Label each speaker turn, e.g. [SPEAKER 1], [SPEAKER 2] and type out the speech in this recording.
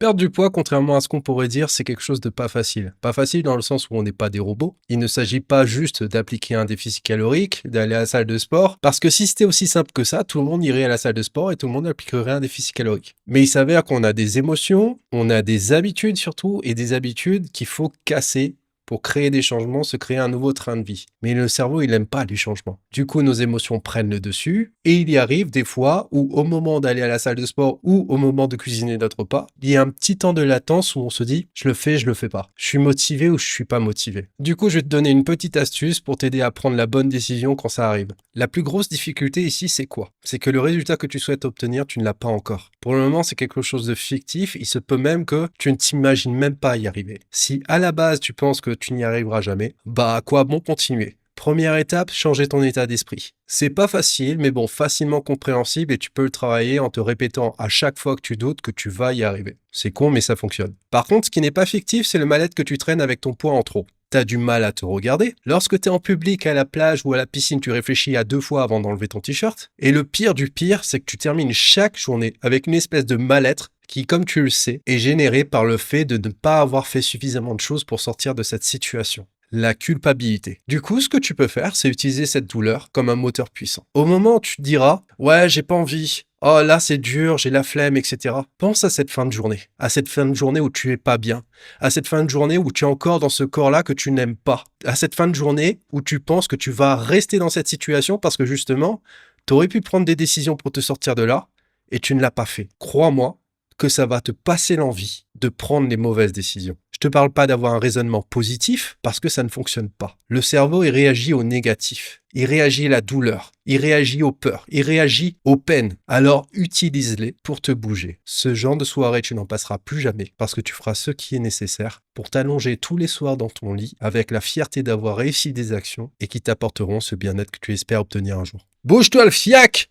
[SPEAKER 1] Perdre du poids, contrairement à ce qu'on pourrait dire, c'est quelque chose de pas facile. Pas facile dans le sens où on n'est pas des robots. Il ne s'agit pas juste d'appliquer un déficit calorique, d'aller à la salle de sport, parce que si c'était aussi simple que ça, tout le monde irait à la salle de sport et tout le monde appliquerait un déficit calorique. Mais il s'avère qu'on a des émotions, on a des habitudes surtout, et des habitudes qu'il faut casser pour créer des changements, se créer un nouveau train de vie. Mais le cerveau, il n'aime pas les changements. Du coup, nos émotions prennent le dessus et il y arrive des fois où au moment d'aller à la salle de sport ou au moment de cuisiner notre repas, il y a un petit temps de latence où on se dit je le fais pas. Je suis motivé ou je suis pas motivé. Du coup, je vais te donner une petite astuce pour t'aider à prendre la bonne décision quand ça arrive. La plus grosse difficulté ici, c'est quoi? C'est que le résultat que tu souhaites obtenir, tu ne l'as pas encore. Pour le moment, c'est quelque chose de fictif. Il se peut même que tu ne t'imagines même pas y arriver. Si à la base, tu penses que tu n'y arriveras jamais, bah à quoi bon continuer? Première étape, changer ton état d'esprit. C'est pas facile, mais bon, facilement compréhensible et tu peux le travailler en te répétant à chaque fois que tu doutes que tu vas y arriver. C'est con, mais ça fonctionne. Par contre, ce qui n'est pas fictif, c'est le mal-être que tu traînes avec ton poids en trop. T'as du mal à te regarder. Lorsque t'es en public, à la plage ou à la piscine, tu réfléchis à 2 fois avant d'enlever ton t-shirt. Et le pire du pire, c'est que tu termines chaque journée avec une espèce de mal-être qui, comme tu le sais, est généré par le fait de ne pas avoir fait suffisamment de choses pour sortir de cette situation. La culpabilité. Du coup, ce que tu peux faire, c'est utiliser cette douleur comme un moteur puissant. Au moment où tu te diras, ouais, j'ai pas envie, oh là c'est dur, j'ai la flemme, etc. Pense à cette fin de journée. À cette fin de journée où tu es pas bien. À cette fin de journée où tu es encore dans ce corps-là que tu n'aimes pas. À cette fin de journée où tu penses que tu vas rester dans cette situation parce que justement, tu aurais pu prendre des décisions pour te sortir de là et tu ne l'as pas fait. Crois-moi que ça va te passer l'envie de prendre les mauvaises décisions. Je te parle pas d'avoir un raisonnement positif parce que ça ne fonctionne pas. Le cerveau, il réagit au négatif. Il réagit à la douleur. Il réagit aux peurs. Il réagit aux peines. Alors, utilise-les pour te bouger. Ce genre de soirée, tu n'en passeras plus jamais parce que tu feras ce qui est nécessaire pour t'allonger tous les soirs dans ton lit avec la fierté d'avoir réussi des actions et qui t'apporteront ce bien-être que tu espères obtenir un jour. Bouge-toi le fiac!